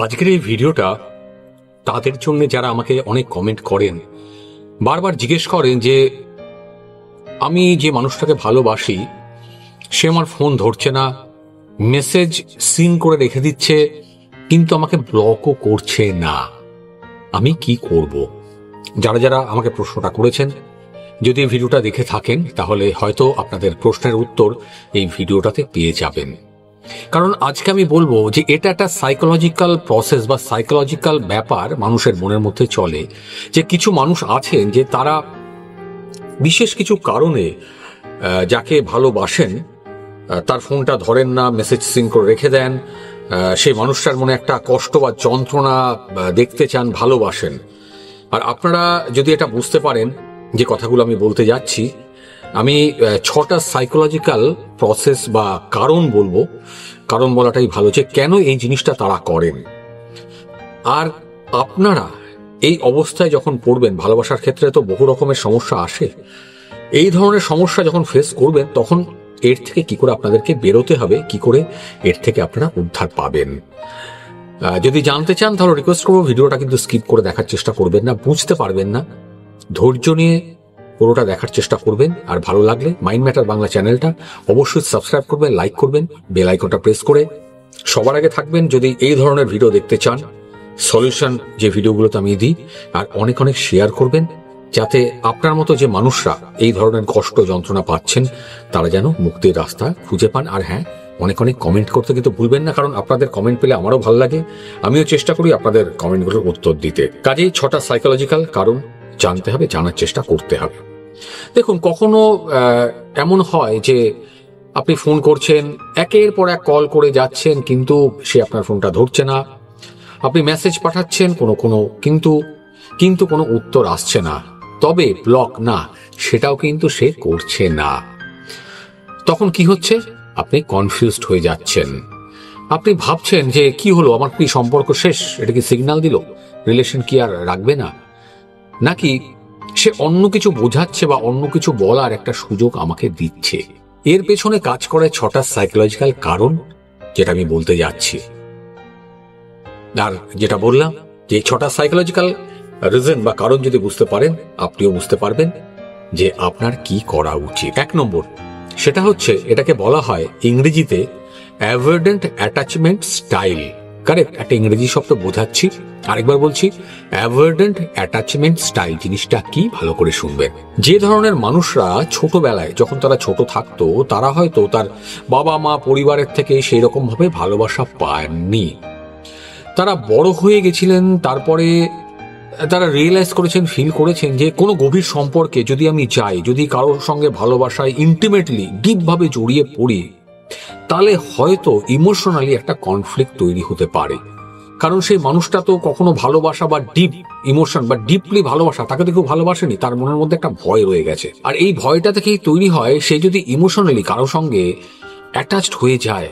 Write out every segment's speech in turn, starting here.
আজকের এই ভিডিওটা তাদের জন্য যারা আমাকে অনেক কমেন্ট করেন, বারবার জিজ্ঞেস করেন যে আমি যে মানুষটাকে ভালোবাসি সে আমার ফোন ধরছে না, মেসেজ সিন করে রেখে দিচ্ছে, কিন্তু আমাকে ব্লকও করছে না, আমি কি করব? যারা যারা আমাকে প্রশ্নটা করেছেন, যদি এই ভিডিওটা দেখে থাকেন তাহলে হয়তো আপনাদের প্রশ্নের উত্তর এই ভিডিওটাতে পেয়ে যাবেন। কারণ আজকে আমি বলবো যে এটা একটা সাইকোলজিক্যাল প্রসেস বা সাইকোলজিক্যাল ব্যাপার মানুষের মনের মধ্যে চলে, যে কিছু মানুষ আছেন যে তারা বিশেষ কিছু কারণে যাকে ভালোবাসেন তার ফোনটা ধরেন না, মেসেজ সিন করে রেখে দেন, সেই মানুষটার মনে একটা কষ্ট বা যন্ত্রণা দেখতে চান, ভালোবাসেন। আর আপনারা যদি এটা বুঝতে পারেন যে কথাগুলো আমি বলতে যাচ্ছি, আমি 6টা সাইকোলজিক্যাল প্রসেস বা কারণ বলবো, কারণ বলাটাই ভালো, যে কেন এই জিনিসটা তারা করেন। আর আপনারা এই অবস্থায় যখন পড়বেন, ভালোবাসার ক্ষেত্রে তো বহু রকমের সমস্যা আসে, এই ধরনের সমস্যা যখন ফেস করবেন তখন এর থেকে কি করে আপনাদেরকে বেরোতে হবে, কি করে এর থেকে আপনারা উদ্ধার পাবেন। যদি জানতে চান তাহলে রিকোয়েস্ট করবো ভিডিওটা কিন্তু স্কিপ করে দেখার চেষ্টা করবেন না, বুঝতে পারবেন না, ধৈর্য নিয়ে পুরোটা দেখার চেষ্টা করবেন। আর ভালো লাগলে মাইন্ড ম্যাটার বাংলা চ্যানেলটা অবশ্যই সাবস্ক্রাইব করবেন, লাইক করবেন, বেল আইকনটা প্রেস করে সবার আগে থাকবেন যদি এই ধরনের ভিডিও দেখতে চান, সলিউশন যে ভিডিওগুলোতে আমি দিই। আর অনেক অনেক শেয়ার করবেন যাতে আপনার মতো যে মানুষরা এই ধরনের কষ্ট যন্ত্রণা পাচ্ছেন তারা যেন মুক্তির রাস্তা খুঁজে পান। আর হ্যাঁ, অনেক অনেক কমেন্ট করতে কিন্তু ভুলবেন না, কারণ আপনাদের কমেন্ট পেলে আমারও ভালো লাগে, আমিও চেষ্টা করি আপনাদের কমেন্টগুলোর উত্তর দিতে। কাজেই 6টা সাইকোলজিক্যাল কারণ জানতে হবে, জানার চেষ্টা করতে হবে। দেখুন, কখনো এমন হয় যে আপনি ফোন করছেন, একের পর এক কল করে যাচ্ছেন, কিন্তু সে আপনার ফোনটা ধরছে না। আপনি মেসেজ পাঠাচ্ছেন কিন্তু কোনো উত্তর আসছে না, তবে ব্লক না, সেটাও কিন্তু সে করছে না। তখন কি হচ্ছে? আপনি কনফিউজড হয়ে যাচ্ছেন। আপনি ভাবছেন যে কি হলো, আমার কি সম্পর্ক শেষ? এটা কি সিগন্যাল দিল রিলেশন কি আর রাখবে না, নাকি সে অন্য কিছু বোঝাচ্ছে বা অন্য কিছু বলার একটা সুযোগ আমাকে দিচ্ছে? এর পেছনে কাজ করে 6টা সাইকোলজিক্যাল কারণ, যেটা আমি বলতে যাচ্ছি। আর যেটা বললাম যে 6টা সাইকোলজিক্যাল রিজন বা কারণ যদি বুঝতে পারেন, আপনিও বুঝতে পারবেন যে আপনার কি করা উচিত। 1 নম্বর, সেটা হচ্ছে, এটাকে বলা হয় ইংরেজিতে অ্যাভয়েডেন্ট অ্যাটাচমেন্ট স্টাইল। কারেক্ট, একটা ইংরেজি শব্দ বোঝাচ্ছি, আরেকবার বলছি, অ্যাভয়েডেন্ট অ্যাটাচমেন্ট স্টাইল জিনিসটা কি ভালো করে শুনবেন। যে ধরনের মানুষরা ছোটবেলায় যখন তারা ছোট থাকতো, তারা হয়তো তার বাবা মা পরিবারের থেকে সেই রকম ভাবে ভালোবাসা পাননি। তারা বড় হয়ে গেছিলেন, তারপরে তারা রিয়েলাইজ করেছেন, ফিল করেছেন যে কোনো গভীর সম্পর্কে যদি আমি যাই, যদি কারোর সঙ্গে ভালোবাসায় ইন্টিমেটলি ডিপ ভাবে জড়িয়ে পড়ি, তাহলে হয়তো ইমোশনালি একটা কনফ্লিক্ট তৈরি হতে পারে। কারণ সেই মানুষটা তো কখনো ভালোবাসা বা ডিপ ইমোশন বা ডিপলি ভালোবাসা, তাকে তো কেউ ভালোবাসেনি, তার মনের মধ্যে একটা ভয় রয়ে গেছে। আর এই ভয়টা থেকেই তৈরি হয়, সে যদি ইমোশনালি কারোর সঙ্গে অ্যাটাচড হয়ে যায়,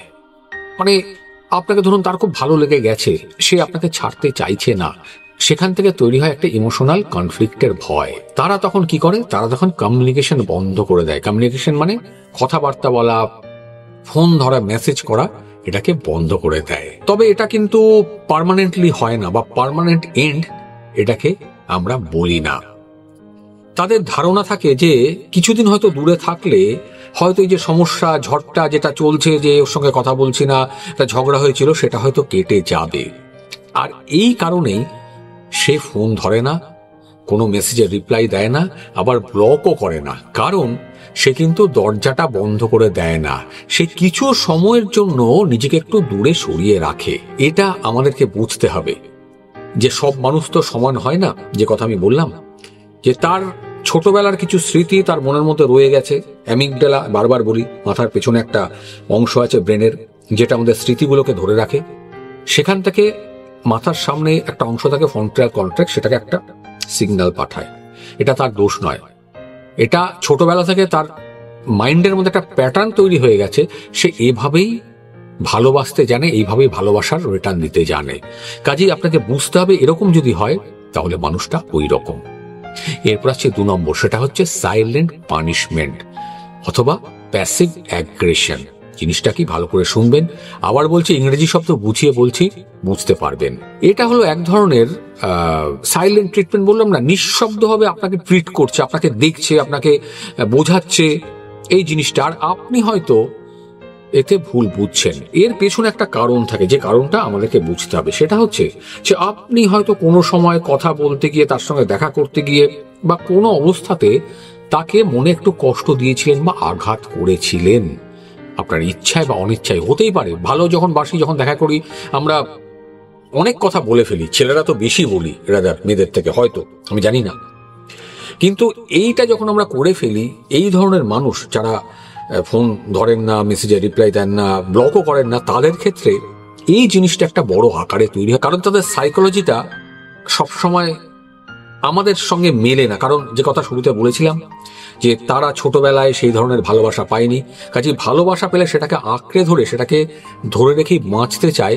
মানে আপনাকে ধরুন তার খুব ভালো লেগে গেছে, সে আপনাকে ছাড়তে চাইছে না, সেখান থেকে তৈরি হয় একটা ইমোশনাল কনফ্লিক্টের ভয়। তারা তখন কি করে? তারা তখন কমিউনিকেশন বন্ধ করে দেয়। কমিউনিকেশন মানে কথাবার্তা বলা, ফোন ধরা, মেসেজ করা, এটাকে বন্ধ করে দেয়। তবে এটা কিন্তু পার্মানেন্টলি হয় না, বা পার্মানেন্ট এন্ড এটাকে আমরা বলি না। তাদের ধারণা থাকে যে কিছুদিন হয়তো দূরে থাকলে হয়তো এই যে সমস্যা ঝড়টা যেটা চলছে, যে ওর সঙ্গে কথা বলছি না, একটা ঝগড়া হয়েছিল, সেটা হয়তো কেটে যাবে। আর এই কারণেই সে ফোন ধরে না, কোনো মেসেজের রিপ্লাই দেয় না, আবার ব্লকও করে না, কারণ সে কিন্তু দরজাটা বন্ধ করে দেয় না, সে কিছু সময়ের জন্য নিজেকে একটু দূরে সরিয়ে রাখে। এটা আমাদেরকে বুঝতে হবে যে সব মানুষ তো সমান হয় না। যে কথা আমি বললাম, যে তার ছোটবেলার কিছু স্মৃতি তার মনের মধ্যে রয়ে গেছে। অ্যামিগডালা, বারবার বলি, মাথার পেছনে একটা অংশ আছে ব্রেনের, যেটা আমাদের স্মৃতিগুলোকে ধরে রাখে। সেখান থেকে মাথার সামনে একটা অংশ থাকে ফ্রন্টাল কর্টেক্স, সেটাকে একটা সিগন্যাল পাঠায়। এটা তার দোষ নয়, এটা ছোটবেলা থেকে তার মাইন্ডের মধ্যে একটা প্যাটার্ন তৈরি হয়ে গেছে। সে এভাবেই ভালোবাসতে জানে, এইভাবেই ভালোবাসার রিটার্ন দিতে জানে। কাজেই আপনাকে বুঝতে হবে, এরকম যদি হয় তাহলে মানুষটা ওই রকম। এরপর আছে 2 নম্বর, সেটা হচ্ছে সাইলেন্ট পানিশমেন্ট অথবা প্যাসিভ অ্যাগ্রেশন। জিনিসটা কি ভালো করে শুনবেন। আবার বলছি, ইংরেজি শব্দ বুঝিয়ে বলছি, বুঝতে পারবেন। এটা হলো এক ধরনের সাইলেন্ট ট্রিটমেন্ট, বললাম না, নিঃশব্দভাবে আপনাকে ট্রিট করছে, আপনাকে দেখছে, আপনাকে বোঝাচ্ছে এই জিনিসটা। আর আপনি হয়তো এতে ভুল বুঝছেন। এর পেছনে একটা কারণ থাকে, যে কারণটা আমাদেরকে বুঝতে হবে। সেটা হচ্ছে যে আপনি হয়তো কোনো সময় কথা বলতে গিয়ে, তার সঙ্গে দেখা করতে গিয়ে, বা কোনো অবস্থাতে তাকে মনে একটু কষ্ট দিয়েছিলেন বা আঘাত করেছিলেন, আপনার ইচ্ছায় বা অনিচ্ছায় হতেই পারে। ভালো যখন বাসি, যখন দেখা করি, আমরা অনেক কথা বলে ফেলি। ছেলেরা তো বেশি বলি রাদার মেয়েদের থেকে, হয়তো, আমি জানি না। কিন্তু এইটা যখন আমরা করে ফেলি, এই ধরনের মানুষ যারা ফোন ধরেন না, মেসেজে রিপ্লাই দেন না, ব্লকও করেন না, তাদের ক্ষেত্রে এই জিনিসটা একটা বড় আকারে তৈরি হয়। কারণ তাদের সাইকোলজিটা সবসময় আমাদের সঙ্গে মেলে না। কারণ যে কথা শুরুতে বলেছিলাম, যে তারা ছোটবেলায় সেই ধরনের ভালোবাসা পায়নি, কাজে ভালোবাসা পেলে সেটাকে আঁকড়ে ধরে, সেটাকে ধরে রেখেই বাঁচতে চায়।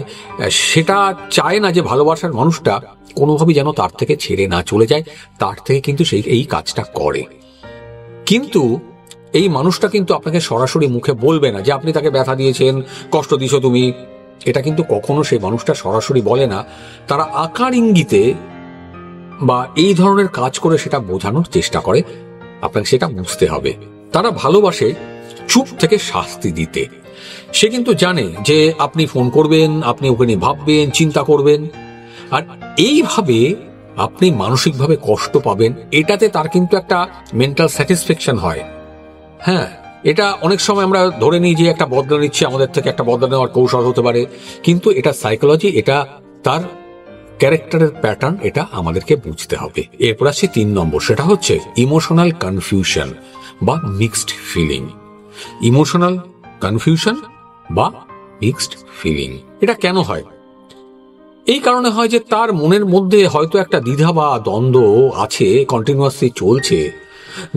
সেটা চায় না যে ভালোবাসার মানুষটা কোনোভাবেই যেন তার থেকে ছেড়ে না চলে যায়, তার থেকে কিন্তু সেই এই কাজটা করে। কিন্তু এই মানুষটা কিন্তু আপনাকে সরাসরি মুখে বলবে না যে আপনি তাকে ব্যথা দিয়েছেন, কষ্ট দিয়েছো তুমি। এটা কিন্তু কখনো সেই মানুষটা সরাসরি বলে না। তারা আকার ইঙ্গিতে বা এই ধরনের কাজ করে সেটা বোঝানোর চেষ্টা করে। আপনাকে সেটা বুঝতে হবে। তারা ভালোবাসে চুপ থেকে শাস্তি দিতে। সে কিন্তু জানে যে আপনি ফোন করবেন, আপনি ওকে নিয়ে ভাববেন, চিন্তা করবেন, আর এইভাবে আপনি মানসিকভাবে কষ্ট পাবেন। এটাতে তার কিন্তু একটা মেন্টাল স্যাটিসফ্যাকশন হয়। হ্যাঁ, এটা অনেক সময় আমরা ধরে নিই যে একটা বদলা নিচ্ছে আমাদের থেকে, একটা বদলা নেওয়ার কৌশল হতে পারে, কিন্তু এটা সাইকোলজি, এটা তার ক্যারেক্টারের প্যাটার্ন, এটা আমাদেরকে বুঝতে হবে। এরপর আসছে 3 নম্বর, সেটা হচ্ছে ইমোশনাল কনফিউশন বা মিক্সড ফিলিং। ইমোশনাল কনফিউশন বা মিক্সড ফিলিং, এটা কেন হয়? এই কারণে হয় যে তার মনের মধ্যে হয়তো একটা দ্বিধা বা দ্বন্দ্ব আছে, কন্টিনিউয়াসলি চলছে,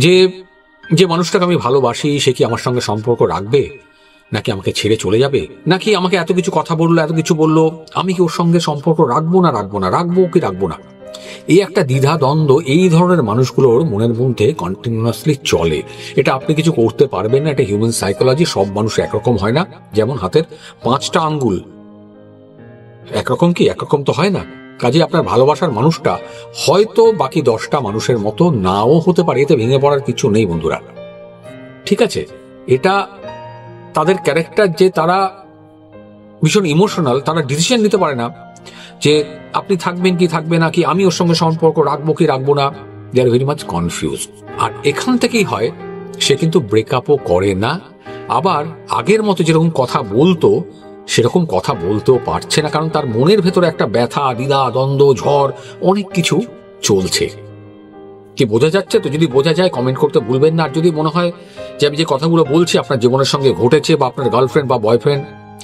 যে যে মানুষটাকে আমি ভালোবাসি সে কি আমার সঙ্গে সম্পর্ক রাখবে, নাকি আমাকে ছেড়ে চলে যাবে, নাকি আমাকে এত কিছু কথা বললো, এত কিছু বললো, আমি কি ওর সঙ্গে সম্পর্ক রাখবো না রাখবো না, রাখবো কি রাখবো না। এই একটা দ্বিধা দ্বন্দ্ব এই ধরনের মানুষগুলোর মনের মধ্যে কন্টিনিউয়াসলি চলে। এটা আপনি কিছু করতে পারবেন না, এটা হিউম্যান সাইকোলজি। সব মানুষ একরকম হয় না। যেমন হাতের 5টা আঙ্গুল একরকম কি? একরকম তো হয় না। কাজে আপনার ভালোবাসার মানুষটা হয়তো বাকি 10টা মানুষের মতো নাও হতে পারে। এতে ভেঙে পড়ার কিছু নেই বন্ধুরা, ঠিক আছে? এটা তাদের ক্যারেক্টার, যে তারা ভীষণ ইমোশনাল, তারা ডিসিশন নিতে পারে না যে আপনি থাকবেন কি থাকবে না, কি আমি ওর সঙ্গে সম্পর্ক রাখবো কি রাখবো না। দে আর ভেরি মাচ কনফিউজ। আর এখান থেকেই হয় সে কিন্তু ব্রেকআপও করে না, আবার আগের মতো যেরকম কথা বলতো সেরকম কথা বলতেও পারছে না। কারণ তার মনের ভেতরে একটা ব্যথা, দ্বিধা, দ্বন্দ্ব, ঝড়, অনেক কিছু চলছে। কি বোঝা যাচ্ছে? তো যদি বোঝা যায় কমেন্ট করতে ভুলবেন না। আর যদি মনে হয় যে আমি যে কথাগুলো বলছি আপনার জীবনের সঙ্গে ঘটেছে, বা আপনার গার্লফ্রেন্ড বা বয়ফ্রেন্ড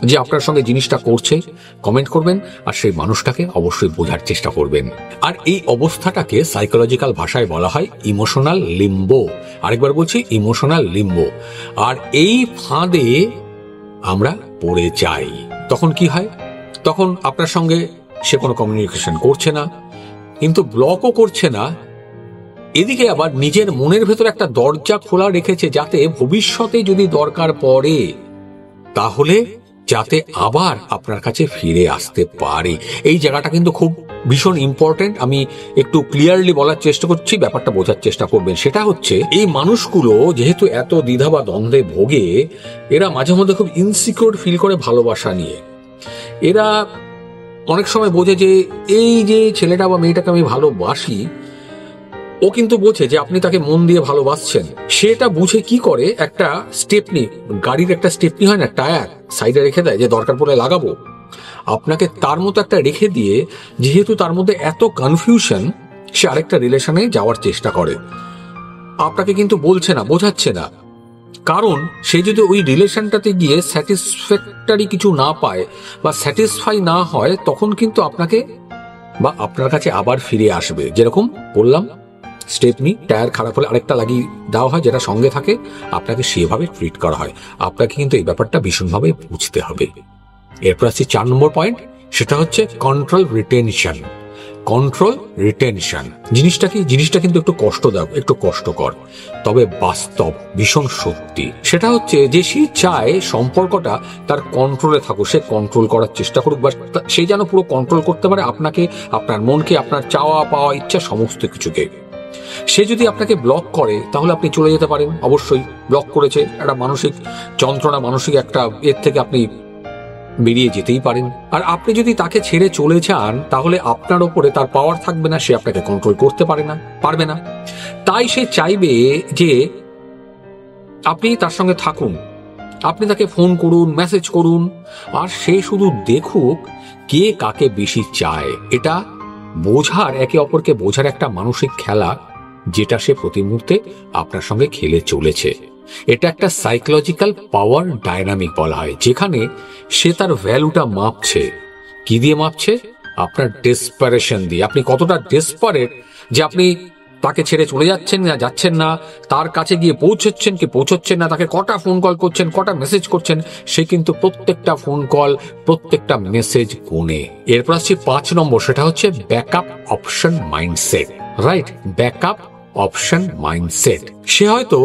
যে আপনার সঙ্গে জিনিসটা করছে, কমেন্ট করবেন। আর সেই মানুষটাকে অবশ্যই বোঝার চেষ্টা করবেন। আর এই অবস্থাটাকে সাইকোলজিক্যাল ভাষায় বলা হয় ইমোশনাল লিম্বো। আরেকবার বলছি, ইমোশনাল লিম্বো। আর এই ফাঁদে আমরা পড়ে যাই। তখন কি হয়? তখন আপনার সঙ্গে সে কোনো কমিউনিকেশন করছে না, কিন্তু ব্লকও করছে না, এদিকে আবার নিজের মনের ভেতর একটা দরজা খোলা রেখেছে, যাতে ভবিষ্যতে যদি দরকার পড়ে তাহলে যাতে আবার আপনার কাছে ফিরে আসতে পারে। এই জায়গাটা কিন্তু খুব ভীষণ ইম্পর্টেন্ট। আমি একটু ক্লিয়ারলি বলার চেষ্টা করছি, ব্যাপারটা বোঝার চেষ্টা করবেন। সেটা হচ্ছে, এই মানুষগুলো যেহেতু এত দ্বিধা বা দ্বন্দ্বে ভোগে, এরা মাঝে মধ্যে খুব ইনসিকিউর ফিল করে ভালোবাসা নিয়ে। এরা অনেক সময় বোঝে যে এই যে ছেলেটা বা মেয়েটাকে আমি ভালোবাসি, ও কিন্তু বোঝে যে আপনি তাকে মন দিয়ে ভালোবাসছেন। সেটা বুঝে কি করে, একটা স্টেপনি, গাড়ির একটা স্টেপনি হয় না, টায়ার সাইডে রেখে দেয় যে দরকার পড়লে লাগাবো। আপনাকে তার মতো একটা রেখে দিয়ে, যেহেতু তার মধ্যে এত কনফিউশন, সে আরেকটা রিলেশনে যাওয়ার চেষ্টা করে। আপনাকে কিন্তু বলছে না, বোঝাচ্ছে না। কারণ সে যদি ওই রিলেশনটাতে গিয়ে স্যাটিসফ্যাক্টরি কিছু না পায় বা স্যাটিসফাই না হয়, তখন কিন্তু আপনাকে বা আপনার কাছে আবার ফিরে আসবে। যেরকম বললাম, স্টেপনি টায়ার খারাপ হলে আরেকটা লাগিয়ে দেওয়া হয়, যেটা সঙ্গে থাকে, আপনাকে সেভাবে ট্রিট করা হয়। আপনাকে কিন্তু এই ব্যাপারটা ভীষণভাবে বুঝতে হবে। এরপর আসছে 4 নম্বর পয়েন্ট, সেটা হচ্ছে কন্ট্রোল রিটেনশন। Control, retention. জিনিসটা কিন্তু একটু কষ্টদায়ক, একটু কষ্টকর, তবে বাস্তব, ভীষণ সত্যি। সেটা হচ্ছে যে সে চায় সম্পর্কটা তার কন্ট্রোলে থাকুক, সে কন্ট্রোল করার চেষ্টা করুক, বা সে যেন পুরো কন্ট্রোল করতে পারে আপনাকে, আপনার মনকে, আপনার চাওয়া পাওয়া ইচ্ছা সমস্ত কিছুকে। সে যদি আপনাকে ব্লক করে তাহলে আপনি চলে যেতে পারেন, অবশ্যই ব্লক করেছে, একটা মানসিক যন্ত্রণা, মানসিক একটা এর থেকে আপনি বেরিয়ে যেতেই পারেন। আর আপনি যদি তাকে ছেড়ে চলে যান তাহলে আপনার ওপরে তার পাওয়ার থাকবে না, সে আপনাকে কন্ট্রোল করতে পারবে না। তাই সে চাইবে যে আপনি তার সঙ্গে থাকুন, আপনি তাকে ফোন করুন, মেসেজ করুন, আর সে শুধু দেখুক কে কাকে বেশি চায়। এটা বোঝার, একে অপরকে বোঝার একটা মানসিক খেলা, যেটা সে প্রতি মুহূর্তে আপনার সঙ্গে খেলে চলেছে। এটা একটা সাইকোলজিক্যাল পাওয়ার ডায়নামিক বলা হয়, যেখানে সে তার ভ্যালুটা মাপছে। কি দিয়ে মাপছে? আপনার ডেসপারেশন দিয়ে। আপনি কতটা ডেসপারেট যে আপনি তাকে ছেড়ে চলে যাচ্ছেন না, যাচ্ছেন না, তার কাছে গিয়ে পৌঁছচ্ছেন কি পৌঁছচ্ছেন না, তাকে কটা ফোন কল করছেন, কটা মেসেজ করছেন, সে কিন্তু প্রত্যেকটা ফোন কল, প্রত্যেকটা মেসেজ গুনে। এরপর আসছে 5 নম্বর, সেটা হচ্ছে backup option mindset. Right, backup option mindset. সে হয়তো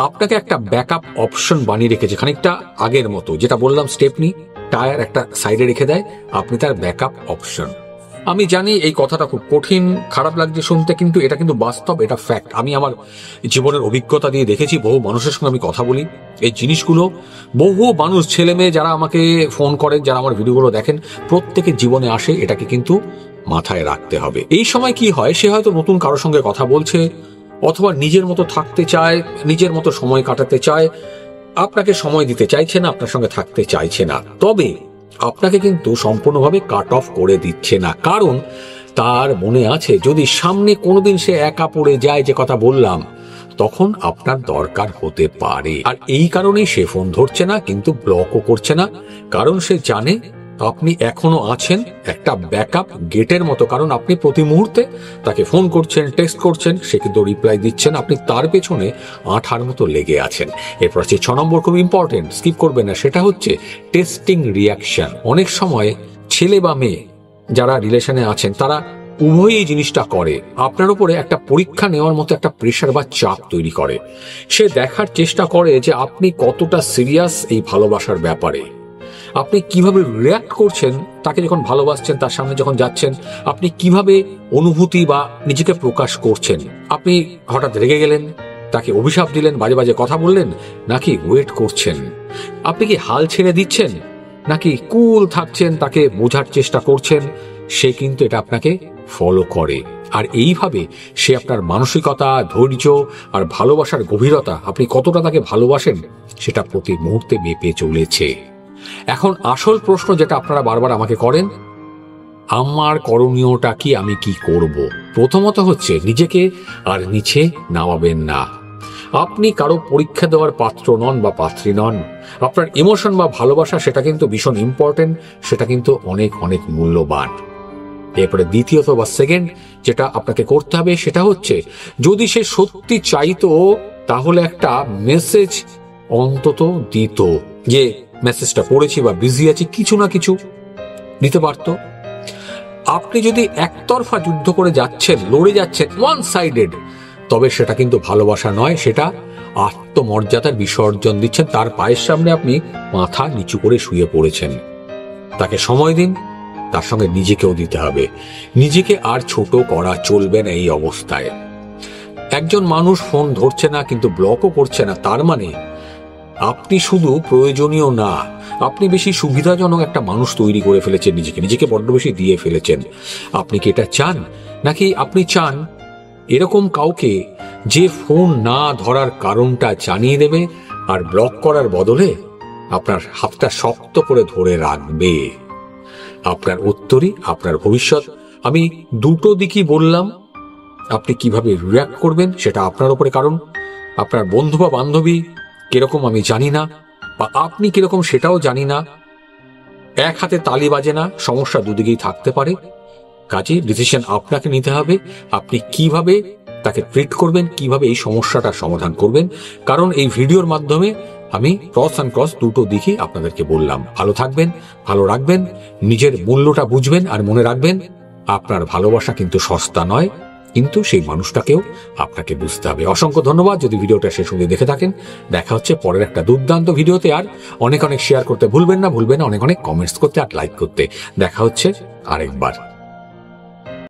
আপনাকে একটা ব্যাকআপ অপশন বানিয়ে রেখেছে, খানিকটা আগের মতো, যেটা বললাম স্টেপনি টায়ার একটা সাইডে রেখে দেয়, আপনি তার ব্যাকআপ অপশন। আমি জানি এই কথাটা খুব কঠিন, খারাপ লাগছে শুনতে, কিন্তু এটা কিন্তু বাস্তব, এটা ফ্যাক্ট। আমি আমার জীবনের অভিজ্ঞতা দিয়ে দেখেছি, বহু মানুষের সঙ্গে আমি কথা বলি এই জিনিসগুলো। বহু মানুষ, ছেলে মেয়ে যারা আমাকে ফোন করেন, যারা আমার ভিডিওগুলো দেখেন, প্রত্যেকের জীবনে আসে, এটাকে কিন্তু মাথায় রাখতে হবে। এই সময় কি হয়, সে হয়তো নতুন কারোর সঙ্গে কথা বলছে, অথবা নিজের মতো থাকতে চায়, নিজের মতো সময় কাটাতে চায়, আপনাকে সময় দিতে চাইছে না, আপনার সঙ্গে থাকতে চাইছে না। তবে আপনাকে কিন্তু সম্পূর্ণভাবে কাট অফ করে দিচ্ছে না, কারণ তার মনে আছে যদি সামনে কোনোদিন সে একা পড়ে যায়, যে কথা বললাম, তখন আপনার দরকার হতে পারে। আর এই কারণেই সে ফোন ধরছে না, কিন্তু ব্লকও করছে না, কারণ সে জানে আপনি এখনো আছেন একটা ব্যাকআপ গেটের মতো। কারণ আপনি প্রতি মুহূর্তে তাকে ফোন করছেন, টেক্সট করছেন, সে কিন্তু রিপ্লাই দিচ্ছেন, আপনি তার পেছনে আঠার মতো লেগে আছেন। এরপর হচ্ছে 6 নম্বর, খুব ইম্পর্টেন্ট, স্কিপ করবেন না, সেটা হচ্ছে টেস্টিং রিয়াকশন। অনেক সময় ছেলে বা মেয়ে যারা রিলেশনে আছেন, তারা উভয়ই এই জিনিসটা করে, আপনার উপরে একটা পরীক্ষা নেওয়ার মতো একটা প্রেশার বা চাপ তৈরি করে। সে দেখার চেষ্টা করে যে আপনি কতটা সিরিয়াস এই ভালোবাসার ব্যাপারে, আপনি কিভাবে রিয়াক্ট করছেন, তাকে যখন ভালোবাসছেন, তার সামনে যখন যাচ্ছেন, আপনি কিভাবে অনুভূতি বা নিজেকে প্রকাশ করছেন। আপনি হঠাৎ রেগে গেলেন, তাকে অভিশাপ দিলেন, বাজে বাজে কথা বললেন, নাকি ওয়েট করছেন, আপনি কি হাল ছেড়ে দিচ্ছেন, নাকি কুল থাকছেন, তাকে বোঝার চেষ্টা করছেন। সে কিন্তু এটা আপনাকে ফলো করে, আর এইভাবে সে আপনার মানসিকতা, ধৈর্য আর ভালোবাসার গভীরতা, আপনি কতটা তাকে ভালোবাসেন, সেটা প্রতি মুহূর্তে মেপে চলেছে। এখন আসল প্রশ্ন যেটা আপনারা বারবার আমাকে করেন, আমার করণীয়টা কি, আমি কি করব? প্রথমত হচ্ছে নিজেকে আর নিচে নামাবেন না। আপনি কারো পরীক্ষা দেওয়ার পাত্র নন বা পাত্রী নন। আপনার ইমোশন বা ভালোবাসা, সেটা কিন্তু ভীষণ ইম্পর্টেন্ট, সেটা কিন্তু অনেক অনেক মূল্যবান। এরপরে দ্বিতীয়ত বা সেকেন্ড যেটা আপনাকে করতে হবে, সেটা হচ্ছে যদি সে সত্যি চাইতো তাহলে একটা মেসেজ অন্তত দিত, যে মেসেজটা পড়েছি বা বিজি আছি, কিছু না কিছু দিতে পারতো। আপনি যদি একতরফা যুদ্ধ করে যাচ্ছেন, লড়ে যাচ্ছেন, ওয়ান সাইডেড, তবে সেটা কিন্তু ভালোবাসা নয়, সেটা আত্মমর্যাদার বিসর্জন দিচ্ছেন। তার পায়ের সামনে আপনি মাথা নিচু করে শুয়ে পড়েছেন। তাকে সময় দিন, তার সঙ্গে নিজেকেও দিতে হবে। নিজেকে আর ছোট করা চলবে না এই অবস্থায়। একজন মানুষ ফোন ধরছে না কিন্তু ব্লকও করছে না, তার মানে আপনি শুধু প্রয়োজনীয় না, আপনি বেশি সুবিধাজনক একটা মানুষ তৈরি করে ফেলেছেন, নিজেকে বড্ড বেশি দিয়ে ফেলেছেন। আপনি কি এটা চান, নাকি আপনি চান এরকম কাউকে যে ফোন না ধরার কারণটা জানিয়ে দেবে আর ব্লক করার বদলে আপনার হাতটা শক্ত করে ধরে রাখবে? আপনার উত্তরই আপনার ভবিষ্যৎ। আমি দুটো দিকই বললাম, আপনি কিভাবে রিঅ্যাক্ট করবেন সেটা আপনার উপরে, কারণ আপনার বন্ধু বা বান্ধবী কিরকম আমি জানি না, বা আপনি কিরকম সেটাও জানি না। এক হাতে তালি বাজে না, সমস্যা দুদিকেই থাকতে পারে। কাজে ডিসিশন আপনাকে নিতে হবে, আপনি কিভাবে তাকে ট্রিট করবেন, কিভাবে এই সমস্যাটার সমাধান করবেন। কারণ এই ভিডিওর মাধ্যমে আমি ক্রস অ্যান্ড ক্রস দুটো দিকই আপনাদেরকে বললাম। ভালো থাকবেন, ভালো রাখবেন, নিজের মূল্যটা বুঝবেন, আর মনে রাখবেন আপনার ভালোবাসা কিন্তু সস্তা নয়, কিন্তু সেই মানুষটাকেও আপনাকে বুঝতে হবে। অসংখ্য ধন্যবাদ যদি ভিডিওটা শেষ অবধি দেখে থাকেন। দেখা হচ্ছে পরের একটা দুর্দান্ত ভিডিওতে। আর অনেক অনেক শেয়ার করতে ভুলবেন না, অনেক অনেক কমেন্টস করতে আর লাইক করতে। দেখা হচ্ছে আরেকবার।